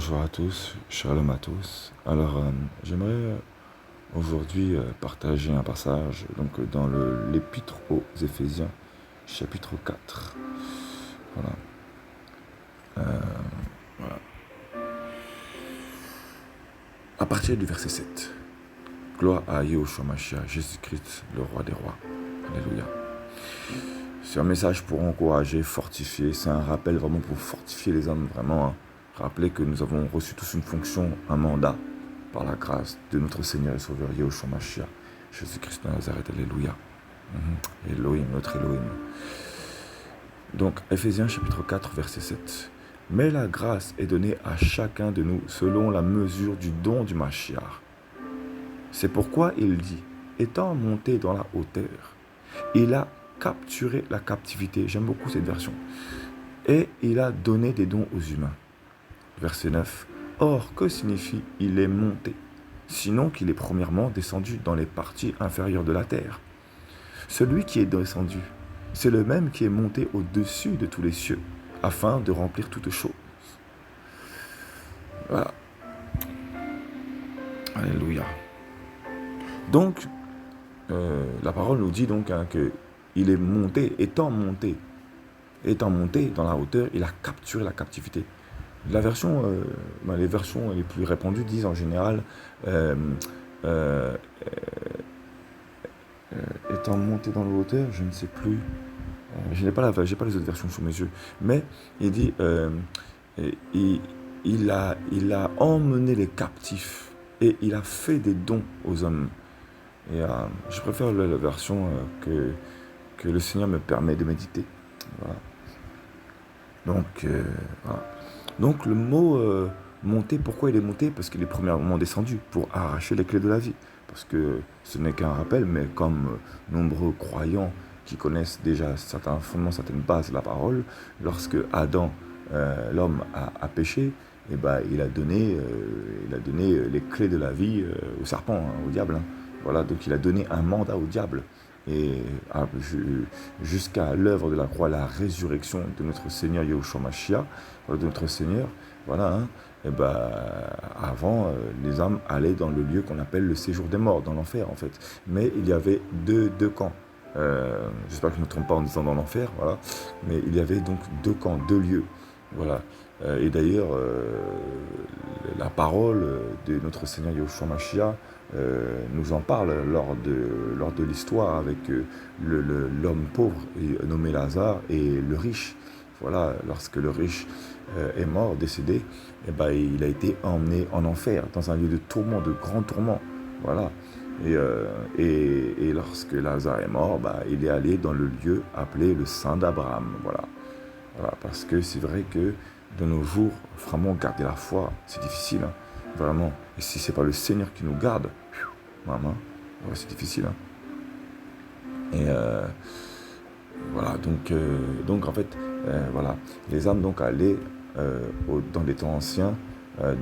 Bonjour à tous, shalom à tous. Alors, j'aimerais aujourd'hui partager un passage dans l'Épître aux Éphésiens, chapitre 4. Voilà. Voilà. À partir du verset 7. Gloire à Yahushua Mashiach, Jésus-Christ, le roi des rois. Alléluia. C'est un message pour encourager, fortifier. C'est un rappel vraiment pour fortifier les hommes, vraiment. Rappeler que nous avons reçu tous une fonction, un mandat, par la grâce de notre Seigneur et Sauveur Yahushua Mashiach, Jésus-Christ de Nazareth. Alléluia. Elohim, notre Elohim. Donc, Éphésiens chapitre 4, verset 7. Mais la grâce est donnée à chacun de nous selon la mesure du don du Mashiach. C'est pourquoi il dit, étant monté dans la hauteur, il a capturé la captivité. J'aime beaucoup cette version. Et il a donné des dons aux humains. Verset 9. Or, que signifie il est monté? Sinon qu'il est premièrement descendu dans les parties inférieures de la terre. Celui qui est descendu, c'est le même qui est monté au-dessus de tous les cieux, afin de remplir toutes choses. Voilà. Alléluia. Donc, la parole nous dit donc qu'il est monté, étant monté dans la hauteur, il a capturé la captivité. La version, les versions les plus répandues disent en général étant monté dans la hauteur, je ne sais plus, je n'ai pas j'ai pas les autres versions sous mes yeux, mais il dit il a emmené les captifs et il a fait des dons aux hommes. Et je préfère la version que le Seigneur me permet de méditer. Voilà. Donc, voilà. Donc le mot monter, pourquoi il est monté? Parce qu'il est premièrement descendu pour arracher les clés de la vie. Parce que ce n'est qu'un rappel, mais comme nombreux croyants qui connaissent déjà certains fondements, certaines bases de la parole, lorsque Adam, l'homme, a péché, et il a donné les clés de la vie au serpent, au diable. Voilà, donc il a donné un mandat au diable. Et jusqu'à l'œuvre de la croix, la résurrection de notre Seigneur Yahushua Mashiach, de notre Seigneur, voilà, avant, les âmes allaient dans le lieu qu'on appelle le séjour des morts, dans l'enfer en fait. Mais il y avait deux camps. J'espère que je ne me trompe pas en disant dans l'enfer, voilà. Mais il y avait donc deux camps, deux lieux, voilà. Et d'ailleurs, la parole de notre Seigneur Yahushua Mashiach nous en parle lors de l'histoire avec l'homme pauvre nommé Lazare et le riche. Voilà, lorsque le riche est mort, décédé, il a été emmené en enfer, dans un lieu de tourment, de grand tourment. Voilà. Et lorsque Lazare est mort, il est allé dans le lieu appelé le Saint d'Abraham. Voilà. Voilà, parce que c'est vrai que de nos jours, vraiment, garder la foi, c'est difficile, hein, vraiment. Et si c'est pas le Seigneur qui nous garde, maman, ouais, c'est difficile. Hein. Et voilà, donc en fait, voilà, les âmes donc allaient dans les temps anciens,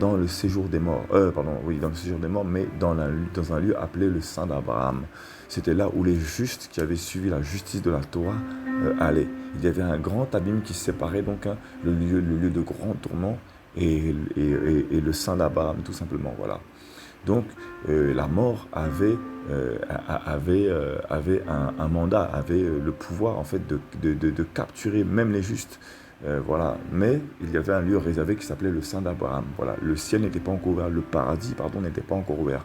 dans le séjour des morts, dans le séjour des morts, mais dans un lieu appelé le Saint d'Abraham. C'était là où les justes qui avaient suivi la justice de la Torah allaient. Il y avait un grand abîme qui séparait donc le lieu de grand tourment et le Saint d'Abraham, tout simplement. Voilà. Donc la mort avait un mandat, avait le pouvoir en fait de capturer même les justes. Voilà. Mais il y avait un lieu réservé qui s'appelait le Saint d'Abraham. Voilà. Le ciel n'était pas encore ouvert, le paradis, n'était pas encore ouvert.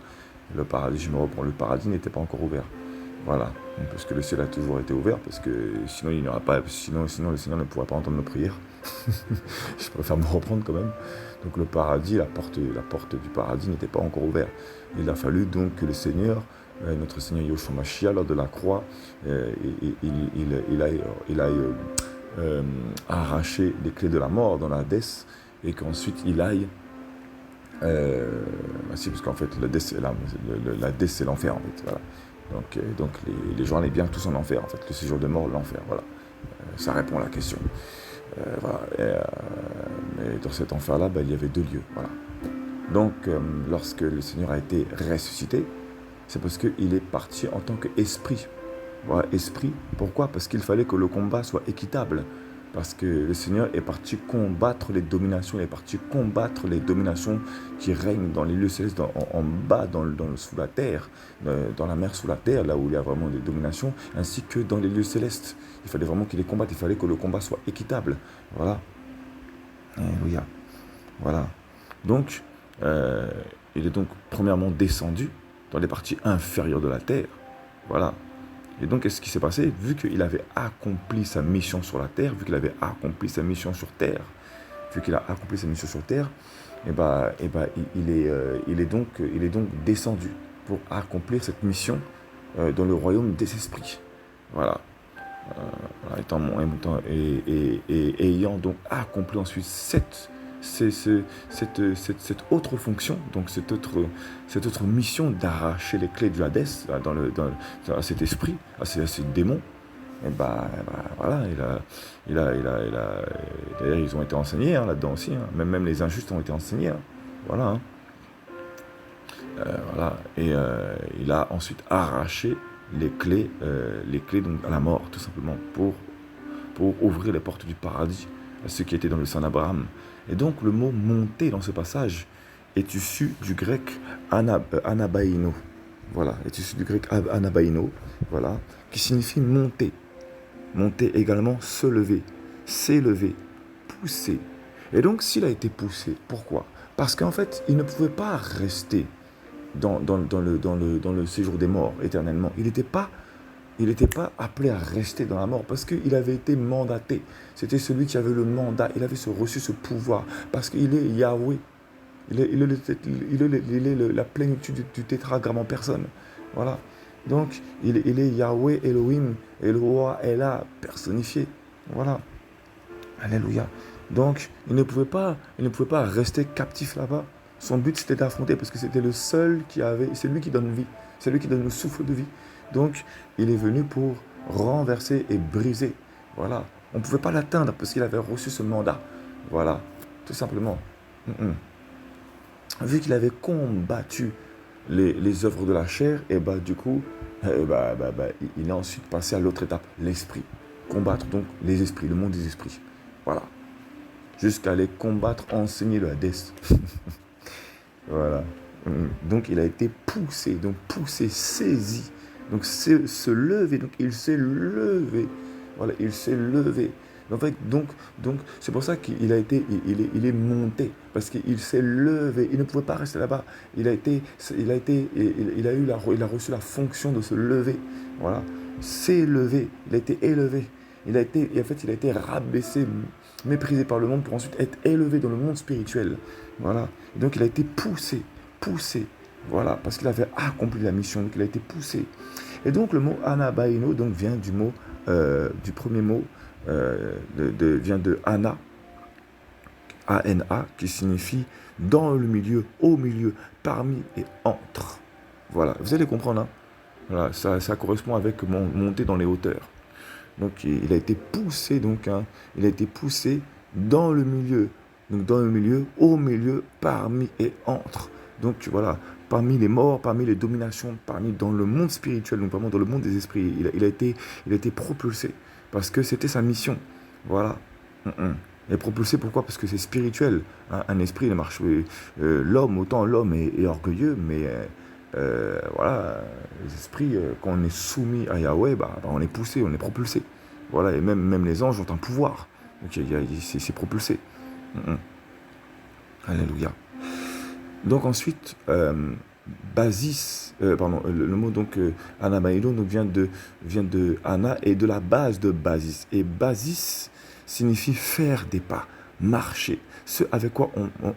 Le paradis n'était pas encore ouvert. Voilà. Parce que le ciel a toujours été ouvert, parce que sinon il n'y aura pas, sinon le Seigneur ne pourra pas entendre nos prières. Je préfère me reprendre quand même. Donc le paradis, la porte du paradis n'était pas encore ouverte. Il a fallu donc que le Seigneur, notre Seigneur Yahushua Mashiach, lors de la croix, il aille arracher les clés de la mort dans l'Hadès, et qu'ensuite il aille parce qu'en fait l'Hadès c'est l'enfer en fait, voilà. Donc les gens allaient bien tous en enfer en fait, le séjour de mort, l'enfer, voilà. Ça répond à la question. Voilà. Mais dans cet enfer-là, il y avait deux lieux. Voilà. Donc, lorsque le Seigneur a été ressuscité, c'est parce qu'il est parti en tant qu'esprit. Voilà, esprit. Pourquoi? Parce qu'il fallait que le combat soit équitable. parce que le Seigneur est parti combattre les dominations, il est parti combattre les dominations qui règnent dans les lieux célestes, en bas, sous la terre, dans la mer sous la terre, là où il y a vraiment des dominations, ainsi que dans les lieux célestes. Il fallait vraiment qu'il les combatte, il fallait que le combat soit équitable. Voilà. Alléluia. Voilà. Donc, il est donc premièrement descendu dans les parties inférieures de la terre. Voilà. Et donc, qu'est-ce qui s'est passé? Vu qu'il avait accompli sa mission sur la terre, vu qu'il avait accompli sa mission sur terre, il est donc descendu pour accomplir cette mission dans le royaume des esprits. Voilà. Ayant donc accompli ensuite cette autre fonction, donc cette autre mission d'arracher les clés du Hadès à cet esprit, à ces démons, voilà, d'ailleurs ils ont été enseignés là-dedans aussi, même les injustes ont été enseignés, voilà, voilà, et il a ensuite arraché les clés donc à la mort, tout simplement, pour ouvrir les portes du paradis à ceux qui étaient dans le sein d'Abraham. Et donc le mot monter dans ce passage est issu du grec anabaino. Voilà, est issu du grec anabaino, voilà, qui signifie monter. Monter également se lever, s'élever, pousser. Et donc s'il a été poussé, pourquoi? Parce qu'en fait, il ne pouvait pas rester dans le séjour des morts éternellement. Il n'était pas appelé à rester dans la mort parce qu'il avait été mandaté. C'était celui qui avait le mandat. Il avait reçu ce pouvoir parce qu'il est Yahweh. Il est la plénitude du tétragramme en personne. Voilà. Donc, il est Yahweh, Elohim, Eloah, Elah, personnifié. Voilà. Alléluia. Donc, il ne pouvait pas rester captif là-bas. Son but, c'était d'affronter parce que c'était le seul c'est lui qui donne vie. C'est lui qui donne le souffle de vie. Donc, il est venu pour renverser et briser. Voilà. On ne pouvait pas l'atteindre parce qu'il avait reçu ce mandat. Voilà. Tout simplement. Vu qu'il avait combattu les œuvres de la chair, et du coup, il est ensuite passé à l'autre étape, l'esprit. Combattre donc les esprits, le monde des esprits. Voilà. Jusqu'à les combattre, enseigner le Hadès. Voilà. Donc il a été poussé, saisi. Donc se lever, donc il s'est levé. Voilà, il s'est levé. En fait, donc c'est pour ça qu'il a été, il est monté, parce qu'il s'est levé. Il ne pouvait pas rester là-bas. Il a reçu la fonction de se lever. Voilà, s'est levé. Il a été élevé. Il a été rabaissé, méprisé par le monde pour ensuite être élevé dans le monde spirituel. Voilà. Et donc il a été poussé. Voilà, parce qu'il avait accompli la mission, donc il a été poussé. Et donc le mot anabaino donc vient du premier mot, vient de ana, A-N-A, qui signifie dans le milieu, au milieu, parmi et entre. Voilà, vous allez comprendre, Voilà, ça correspond avec monter dans les hauteurs. Donc il a été poussé, il a été poussé dans le milieu, au milieu, parmi et entre. Donc voilà, parmi les morts, parmi les dominations, dans le monde spirituel, donc vraiment dans le monde des esprits, il a été propulsé parce que c'était sa mission. Voilà. Et propulsé pourquoi? Parce que c'est spirituel. Un esprit, il marche. L'homme est orgueilleux, mais voilà, les esprits, quand on est soumis à Yahweh, on est poussé, on est propulsé. Voilà, et même les anges ont un pouvoir. Donc c'est propulsé. Alléluia. Donc ensuite, basis, le mot donc anabaïlo vient de ana et de la base de basis. Et basis signifie faire des pas, marcher, ce avec quoi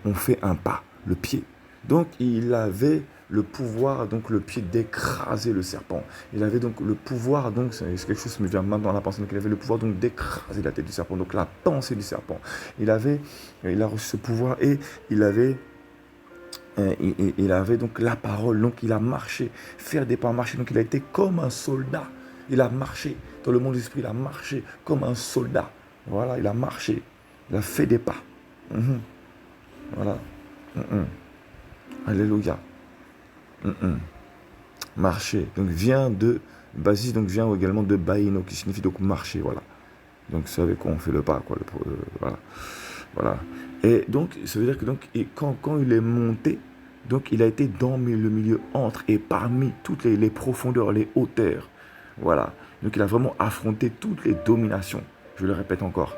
on fait un pas, le pied. Donc il avait le pouvoir, donc le pied, d'écraser le serpent. Il avait donc le pouvoir, donc c'est quelque chose qui me vient maintenant à la pensée, donc il avait le pouvoir donc d'écraser la tête du serpent, donc la pensée du serpent. Il a reçu ce pouvoir et il avait donc la parole, donc il a marché, faire des pas, marcher, donc il a été comme un soldat. Il a marché dans le monde de l'esprit, il a marché comme un soldat. Voilà, il a marché, il a fait des pas. Voilà. Alléluia. Marcher, donc vient de basis, donc vient également de baïno, qui signifie donc marcher, voilà. Donc, c'est avec quoi on fait le pas, quoi. Voilà. Voilà. Et donc, ça veut dire que donc, quand il est monté, donc il a été dans le milieu entre et parmi toutes les profondeurs, les hauteurs. Voilà. Donc, il a vraiment affronté toutes les dominations. Je le répète encore.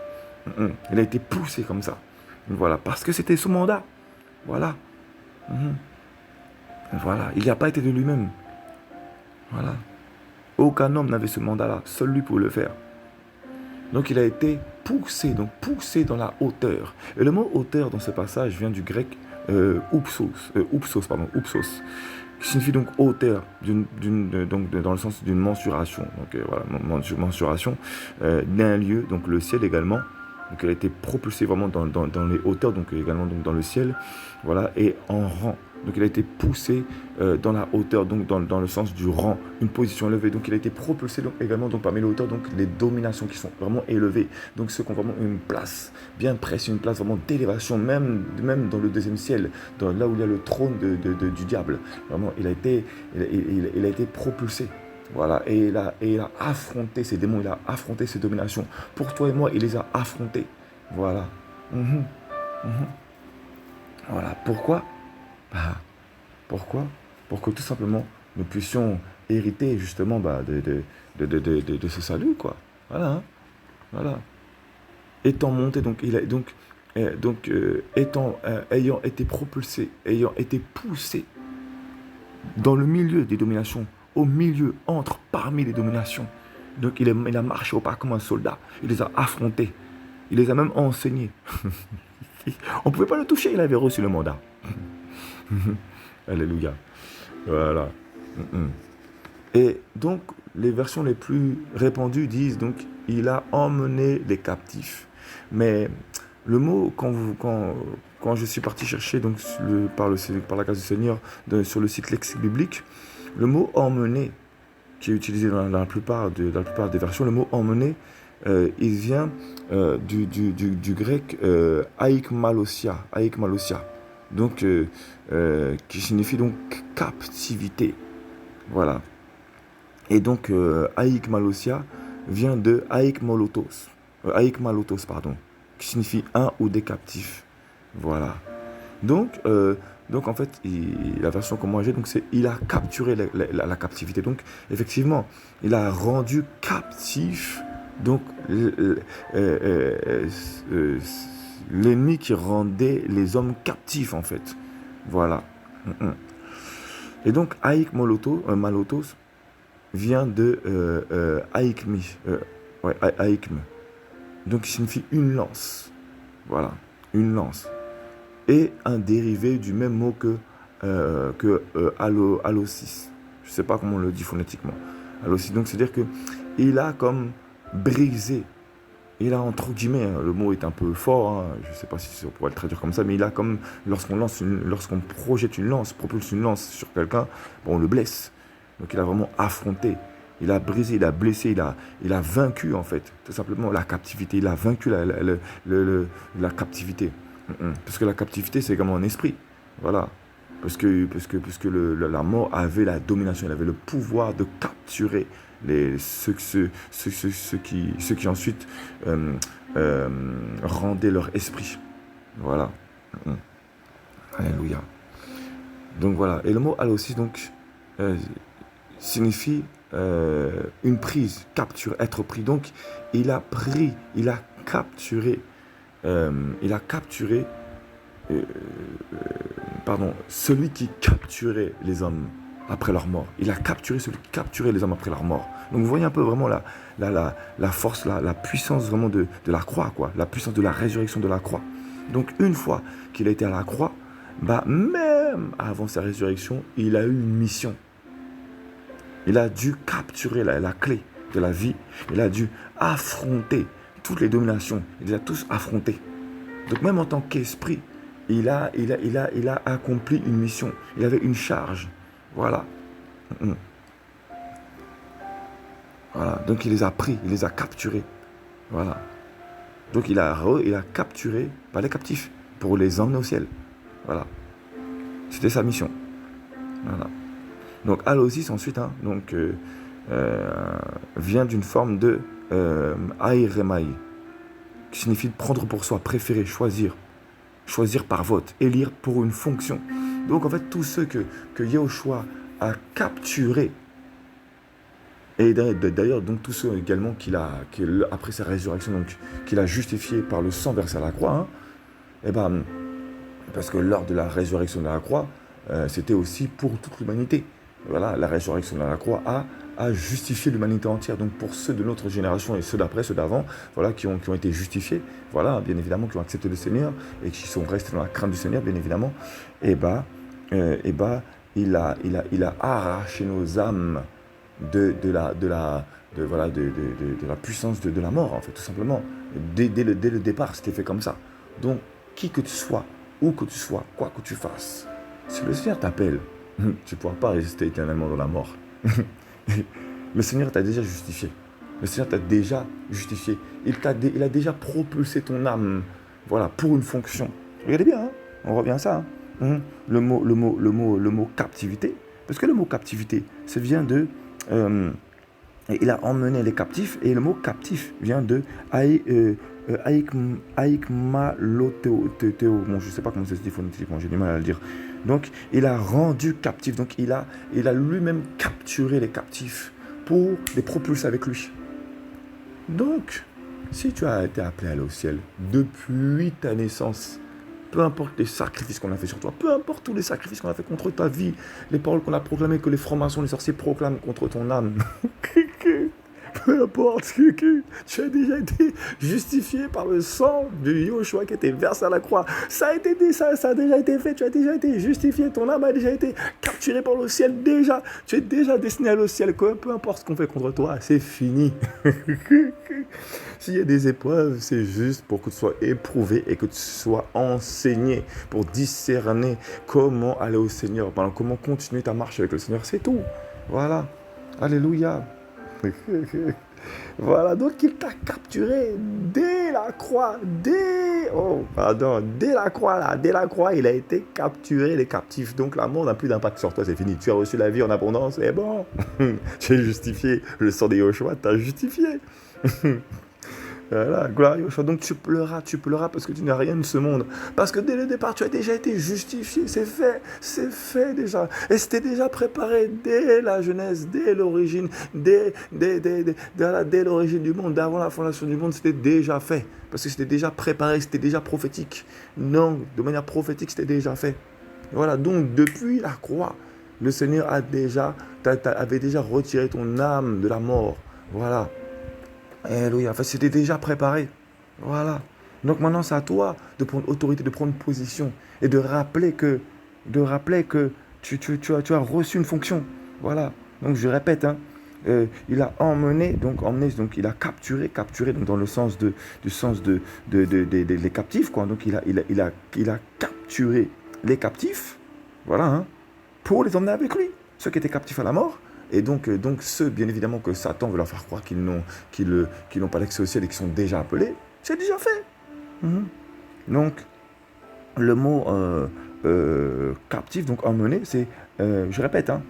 Il a été poussé comme ça. Voilà. Parce que c'était son mandat. Voilà. Voilà. Il n'y a pas été de lui-même. Voilà. Aucun homme n'avait ce mandat-là. Seul lui pouvait le faire. Donc il a été poussé dans la hauteur. Et le mot hauteur dans ce passage vient du grec oupsos, qui signifie donc hauteur, donc dans le sens d'une mensuration. Donc voilà, mensuration d'un lieu, donc le ciel également. Donc elle a été propulsée vraiment dans les hauteurs, donc également donc dans le ciel, voilà, et en rang. Donc il a été poussé dans la hauteur, donc dans le sens du rang, une position élevée. Donc il a été propulsé donc, également donc, parmi les hauteurs, donc les dominations qui sont vraiment élevées. Donc ceux qui ont vraiment une place bien précise, une place vraiment d'élévation, même dans le deuxième ciel, là où il y a le trône du diable. Vraiment, il a été propulsé. Voilà, et il a affronté ces démons, il a affronté ces dominations. Pour toi et moi, il les a affrontés. Voilà. Voilà. Pourquoi? Bah, pourquoi? Pour que tout simplement, nous puissions hériter justement de ce salut, quoi. Voilà. Voilà. Étant monté, donc, ayant été propulsé, ayant été poussé dans le milieu des dominations, au milieu, parmi les dominations. Donc il a marché au pas comme un soldat. Il les a affrontés. Il les a même enseignés. On ne pouvait pas le toucher, il avait reçu le mandat. Alléluia. Voilà. Et donc, les versions les plus répandues disent donc, il a emmené les captifs. Mais le mot, quand je suis parti chercher donc, par la grâce du Seigneur sur le site lexique biblique, le mot emmener, qui est utilisé dans la plupart des versions, le mot emmener, il vient du grec aikmalosia, donc qui signifie donc captivité. Voilà. Et donc aikmalosia vient de aikmalotos, qui signifie un ou des captifs. Voilà. Donc en fait, la version que moi j'ai, donc c'est il a capturé la captivité. Donc effectivement, il a rendu captif donc l'ennemi qui rendait les hommes captifs en fait. Voilà. Et donc malotos vient de aikmi, aikm, donc qui signifie une lance. Voilà, une lance. Et un dérivé du même mot que allosis. Je ne sais pas comment on le dit phonétiquement. Allosis, donc c'est-à-dire qu'il a comme brisé, il a entre guillemets, le mot est un peu fort, je ne sais pas si on pourrait le traduire comme ça, mais il a comme, lorsqu'on projette une lance, propulse une lance sur quelqu'un, on le blesse. Donc il a vraiment affronté, il a brisé, il a blessé, il a vaincu en fait, tout simplement la captivité, il a vaincu la captivité. Parce que la captivité, c'est comme un esprit. Voilà. Parce que la mort avait la domination, elle avait le pouvoir de capturer ceux qui ensuite rendaient leur esprit. Voilà. Alléluia. Donc voilà. Et le mot allosis donc signifie une prise, capture, être pris. Donc il a capturé celui qui capturait les hommes après leur mort. Il a capturé celui qui capturait les hommes après leur mort. Donc vous voyez un peu vraiment la force, la puissance vraiment de la croix, quoi, la puissance de la résurrection de la croix. Donc une fois qu'il a été à la croix, même avant sa résurrection, il a eu une mission. Il a dû capturer la clé de la vie. Il a dû affronter toutes les dominations. Il les a tous affrontés. Donc même en tant qu'esprit, il a accompli une mission. Il avait une charge. Voilà. Voilà. Donc il les a pris, il les a capturés. Voilà. Donc il a capturé les captifs pour les emmener au ciel. Voilà. C'était sa mission. Voilà. Donc allosis ensuite, vient d'une forme de Aïremaï, qui signifie prendre pour soi, préférer, choisir par vote, élire pour une fonction. Donc en fait, tous ceux que Yahushua a capturés, et d'ailleurs, donc tous ceux également après sa résurrection, donc qu'il a justifié par le sang versé à la croix, hein, et ben, parce que lors de la résurrection de la croix, c'était aussi pour toute l'humanité. Voilà, la résurrection de la croix a justifié l'humanité entière. Donc pour ceux de notre génération et ceux d'après, ceux d'avant, voilà, qui ont été justifiés, voilà, bien évidemment, qui ont accepté le Seigneur et qui sont restés dans la crainte du Seigneur, bien évidemment, et il a arraché nos âmes de la puissance de la mort, en fait, tout simplement. Dès le départ, c'était fait comme ça. Donc, qui que tu sois, où que tu sois, quoi que tu fasses, si le Seigneur t'appelle, tu ne pourras pas résister éternellement dans la mort. Le Seigneur t'a déjà justifié. Le Seigneur t'a déjà justifié. Il a déjà propulsé ton âme, voilà, pour une fonction. Regardez bien, hein, on revient à ça. Hein. Le mot captivité, parce que le mot captivité, ça vient de... il a emmené les captifs, et le mot captif vient de Aikmaloteo. Bon, je ne sais pas comment ça se dit phonétiquement, j'ai du mal à le dire. Donc, il a rendu captifs. Donc, il a lui-même capturé les captifs pour les propulser avec lui. Donc, si tu as été appelé à aller au ciel depuis ta naissance, peu importe les sacrifices qu'on a fait sur toi, peu importe tous les sacrifices qu'on a fait contre ta vie, les paroles qu'on a proclamées, que les francs-maçons, les sorciers proclament contre ton âme, peu importe, tu as déjà été justifié par le sang de Yahushua qui a été versé à la croix. Ça a déjà été fait, tu as déjà été justifié, ton âme a déjà été capturée par le ciel déjà. Tu es déjà destiné à aller au ciel, peu importe ce qu'on fait contre toi, c'est fini. S'il y a des épreuves, c'est juste pour que tu sois éprouvé et que tu sois enseigné pour discerner comment aller au Seigneur, comment continuer ta marche avec le Seigneur, c'est tout. Voilà, alléluia. Voilà, donc il t'a capturé dès la croix, dès la croix, il a été capturé, les captifs. Donc la mort n'a plus d'impact sur toi, c'est fini. Tu as reçu la vie en abondance, c'est bon. Tu es justifié, le sang de Yahushua t'a justifié. Voilà, gloire à Yahushua. Donc tu pleuras parce que tu n'as rien de ce monde. Parce que dès le départ, tu as déjà été justifié, c'est fait déjà. Et c'était déjà préparé dès la Genèse, dès l'origine, dès l'origine du monde, avant la fondation du monde, c'était déjà fait. Parce que c'était déjà préparé, c'était déjà prophétique. Non, de manière prophétique, c'était déjà fait. Voilà, donc depuis la croix, le Seigneur avait déjà retiré ton âme de la mort. Voilà. Alléluia. Enfin, c'était déjà préparé. Voilà. Donc maintenant, c'est à toi de prendre autorité, de prendre position et de rappeler que tu as reçu une fonction. Voilà. Donc je répète, hein, il a emmené, donc il a capturé, donc dans le sens des captifs, quoi. Donc il a capturé les captifs, voilà, hein, pour les emmener avec lui, ceux qui étaient captifs à la mort. Et donc ceux, bien évidemment, que Satan veut leur faire croire qu'ils n'ont pas l'accès au ciel et qui sont déjà appelés, c'est déjà fait. Donc, le mot captif, donc emmené, c'est, je répète, hein,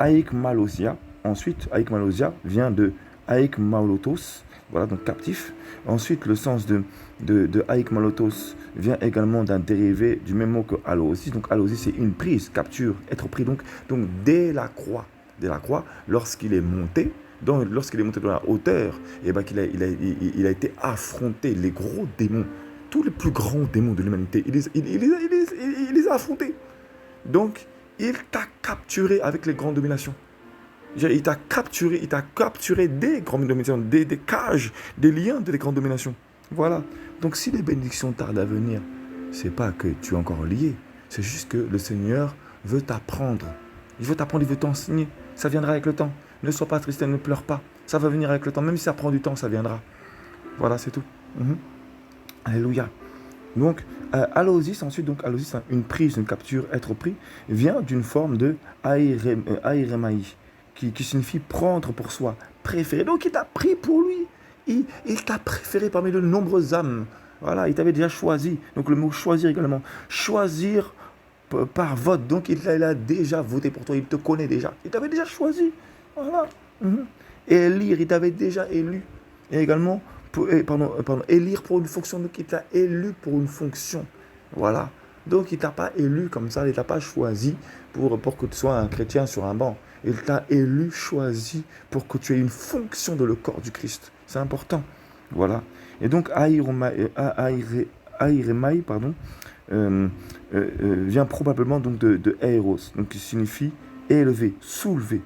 Aikmalosia. Ensuite, Aikmalosia vient de Aikmalotos, voilà, donc captif. Ensuite, le sens de Aikmalotos vient également d'un dérivé du même mot que alosis. Donc, alosis, c'est une prise, capture, être pris. Donc dès la croix, lorsqu'il est monté dans la hauteur, et ben il a été affronté les gros démons, tous les plus grands démons de l'humanité, il les a affrontés. Donc, il t'a capturé avec les grandes dominations. Il t'a capturé des grandes dominations, des cages, des liens des grandes dominations. Voilà. Donc, si les bénédictions tardent à venir, c'est pas que tu es encore lié, c'est juste que le Seigneur veut t'apprendre. Il veut t'apprendre, il veut t'enseigner. Ça viendra avec le temps. Ne sois pas triste, ne pleure pas. Ça va venir avec le temps. Même si ça prend du temps, ça viendra. Voilà, c'est tout. Alléluia. Donc, alosis, ensuite, alosis, une prise, une capture, être pris, vient d'une forme de airemaï, qui signifie prendre pour soi, préférer. Donc, il t'a pris pour lui. Il t'a préféré parmi de nombreuses âmes. Voilà, il t'avait déjà choisi. Donc, le mot choisir également. Choisir par vote, donc il a déjà voté pour toi, il te connaît déjà, il t'avait déjà choisi, voilà. Élire, il t'avait déjà élu, Et également, élire pour une fonction. Donc, il t'a élu pour une fonction. Voilà. Donc, il ne t'a pas élu comme ça, il ne t'a pas choisi pour que tu sois un chrétien sur un banc. Il t'a élu, choisi pour que tu aies une fonction dans le corps du Christ. C'est important. Voilà. Et donc, airemai, pardon, vient probablement donc de aéros, donc qui signifie élever, soulever.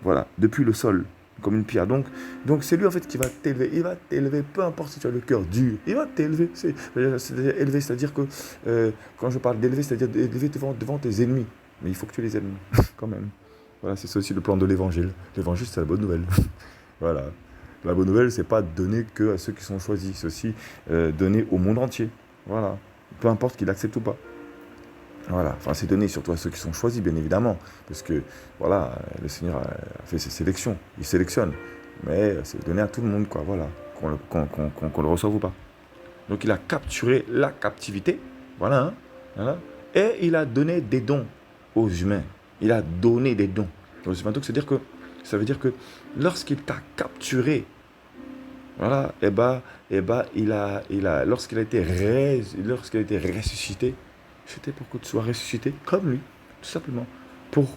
Voilà, depuis le sol, comme une pierre. Donc c'est lui en fait qui va t'élever. Il va t'élever, peu importe si tu as le cœur dur. Il va t'élever. C'est-à-dire élever, c'est-à-dire que quand je parle d'élever, c'est-à-dire d'élever devant tes ennemis. Mais il faut que tu les aimes, quand même. Voilà, c'est ça aussi le plan de l'évangile. L'évangile, c'est la bonne nouvelle. Voilà. La bonne nouvelle, c'est pas donner que à ceux qui sont choisis. C'est aussi donner au monde entier. Voilà. Peu importe qu'il accepte ou pas. Voilà, enfin c'est donné surtout à ceux qui sont choisis, bien évidemment, parce que voilà, le Seigneur a fait ses sélections, il sélectionne, mais c'est donné à tout le monde, quoi, voilà, qu'on le reçoive ou pas. Donc il a capturé la captivité, voilà, hein, voilà, et il a donné des dons aux humains. Il a donné des dons aux humains. Donc ça veut dire que lorsqu'il t'a capturé, voilà, lorsqu'il a été ressuscité, c'était pour que tu sois ressuscité comme lui, tout simplement. Pour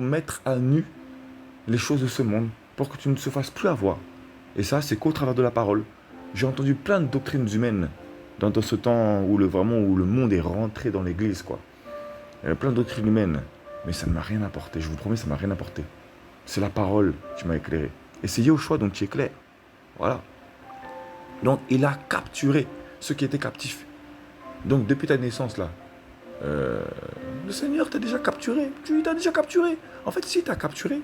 mettre à nu les choses de ce monde, pour que tu ne te fasses plus avoir. Et ça, c'est qu'au travers de la parole. J'ai entendu plein de doctrines humaines dans ce temps où le monde est rentré dans l'église, quoi. Il y a plein de doctrines humaines, mais ça ne m'a rien apporté. Je vous promets, ça ne m'a rien apporté. C'est la parole qui m'a éclairé. Et c'est Yahushua donc qui éclaire. Voilà. Donc, il a capturé ceux qui étaient captifs. Donc, depuis ta naissance, là, le Seigneur t'a déjà capturé. Tu t'as déjà capturé. En fait, si tu as capturé,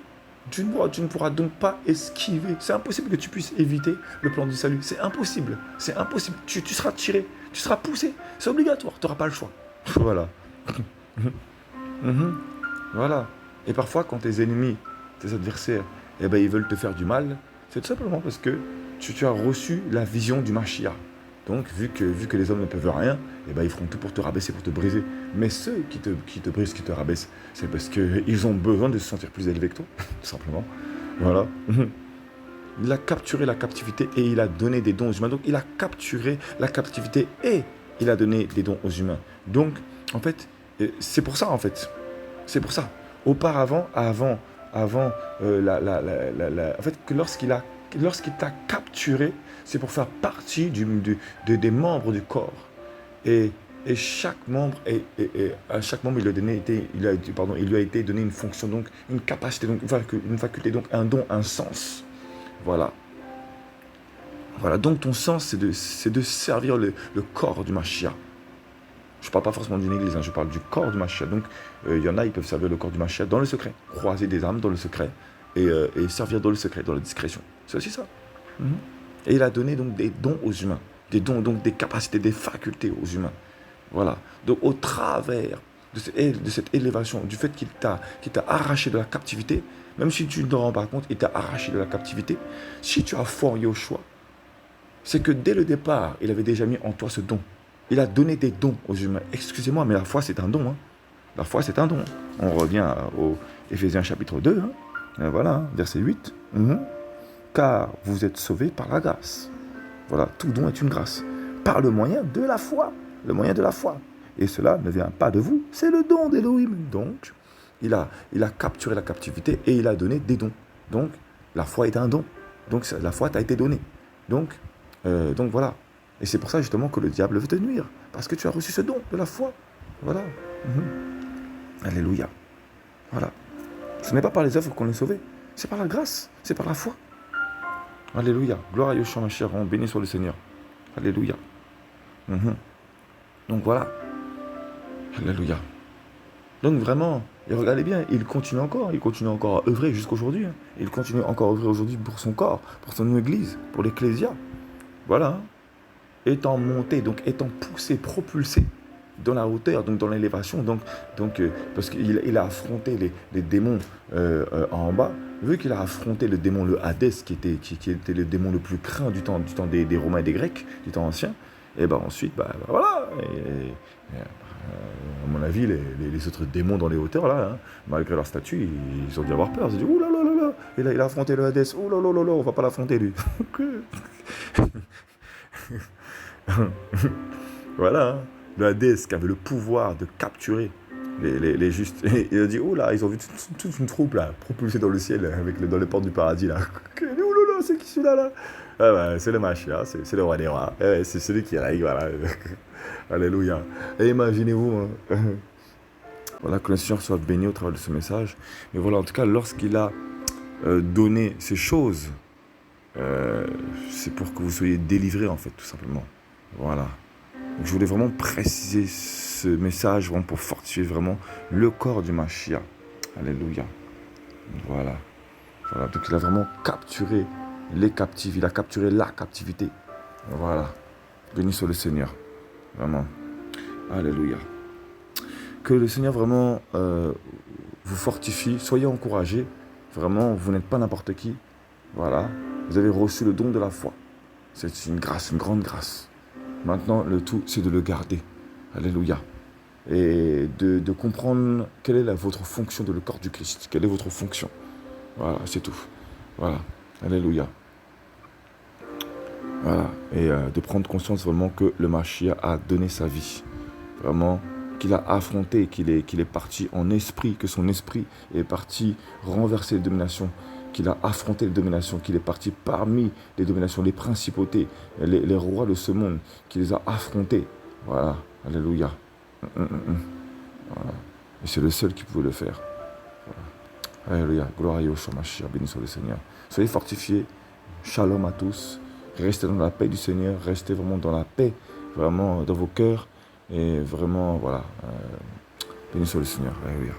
tu ne pourras donc pas esquiver. C'est impossible que tu puisses éviter le plan du salut. C'est impossible. C'est impossible. Tu seras tiré. Tu seras poussé. C'est obligatoire. Tu n'auras pas le choix. Voilà. Voilà. Et parfois, quand tes ennemis, tes adversaires, ils veulent te faire du mal, c'est tout simplement parce que tu as reçu la vision du Mashiach. Donc, vu que les hommes ne peuvent rien, ils feront tout pour te rabaisser, pour te briser. Mais ceux qui te brisent, qui te rabaissent, c'est parce qu'ils ont besoin de se sentir plus élevés que toi, tout simplement. Voilà. Il a capturé la captivité et il a donné des dons aux humains. Donc, il a capturé la captivité et il a donné des dons aux humains. Donc, en fait, c'est pour ça, en fait. C'est pour ça. Auparavant, en fait, que lorsqu'il t'a capturé, c'est pour faire partie des membres du corps. Et chaque membre, à chaque membre, il lui a été donné une fonction, donc une capacité, donc une faculté, donc un don, un sens. Voilà. Voilà, donc ton sens, c'est de servir le corps du Mashiach. Je ne parle pas forcément d'une église, je parle du corps du Mashiach. Donc, il y en a, ils peuvent servir le corps du Mashiach dans le secret, croiser des âmes dans le secret, et servir dans le secret, dans la discrétion. C'est aussi ça. Et il a donné donc des dons aux humains, des dons, donc des capacités, des facultés aux humains. Voilà. Donc, au travers de cette élévation, du fait qu'il t'a arraché de la captivité, même si tu ne te rends pas compte, il t'a arraché de la captivité. Si tu as foi en Yahushua, c'est que dès le départ, il avait déjà mis en toi ce don. Il a donné des dons aux humains. Excusez-moi, mais la foi, c'est un don. Hein. La foi, c'est un don. On revient au Éphésiens chapitre 2. Voilà, verset 8. Car vous êtes sauvés par la grâce. Voilà, tout don est une grâce. Par le moyen de la foi. Le moyen de la foi. Et cela ne vient pas de vous, c'est le don d'Élohim. Donc, il a capturé la captivité et il a donné des dons. Donc, la foi est un don. Donc, la foi t'a été donnée. Donc voilà. Et c'est pour ça justement que le diable veut te nuire. Parce que tu as reçu ce don de la foi. Voilà. Alléluia. Voilà. Ce n'est pas par les œuvres qu'on est sauvé. C'est par la grâce. C'est par la foi. Alléluia. Gloire à Yeshua Mashiach. On bénit sur le Seigneur. Alléluia. Donc voilà. Alléluia. Donc vraiment, et regardez bien, il continue encore à œuvrer jusqu'aujourd'hui. Il continue encore à œuvrer aujourd'hui pour son corps, pour son église, pour l'ecclésia. Voilà. Étant monté, donc étant poussé, propulsé dans la hauteur, donc dans l'élévation, donc parce qu'il a affronté les démons en bas, vu qu'il a affronté le démon, le Hadès, qui était le démon le plus craint du temps des Romains et des Grecs, du temps ancien, et ensuite, voilà, à mon avis, les autres démons dans les hauteurs, là, malgré leur statut, ils ont dû avoir peur, ils ont dit, ouh là là là là, il a affronté le Hadès. Oh là là là là, on va pas l'affronter lui. Voilà, hein. Le Hadès qui avait le pouvoir de capturer les justes. Et il a dit, oh là, ils ont vu toute une troupe là, propulsée dans le ciel, dans les portes du paradis là. Oh là là, c'est qui celui-là là? Ah bah, c'est le Mashiach, c'est le roi des rois. C'est celui qui règne, voilà. Alléluia. Et imaginez-vous, hein. Voilà, que le Seigneur soit béni au travers de ce message. Mais voilà, en tout cas, lorsqu'il a donné ces choses, c'est pour que vous soyez délivrés, en fait, tout simplement. Voilà. Donc, je voulais vraiment préciser ce message, vraiment pour fortifier vraiment le corps du Mashiach. Alléluia. Voilà. Voilà. Donc, il a vraiment capturé les captifs. Il a capturé la captivité. Voilà. Béni soit le Seigneur. Vraiment. Alléluia. Que le Seigneur vraiment vous fortifie. Soyez encouragés. Vraiment, vous n'êtes pas n'importe qui. Voilà. Vous avez reçu le don de la foi. C'est une grâce, une grande grâce. Maintenant, le tout, c'est de le garder. Alléluia. Et de comprendre quelle est votre fonction dans le corps du Christ. Quelle est votre fonction. Voilà, c'est tout. Voilà. Alléluia. Voilà. Et de prendre conscience vraiment que le Mashiach a donné sa vie. Vraiment, qu'il a affronté, qu'il est parti en esprit, que son esprit est parti renverser les dominations, qu'il a affronté les dominations, qu'il est parti parmi les dominations, les principautés, les rois de ce monde, qu'il les a affrontés. Voilà, alléluia. Voilà. Et c'est le seul qui pouvait le faire. Voilà. Alléluia, gloire à Yeshua Mashiach, béni soit le Seigneur. Soyez fortifiés, shalom à tous, restez dans la paix du Seigneur, restez vraiment dans la paix, vraiment dans vos cœurs, et vraiment, voilà, béni soit le Seigneur, alléluia.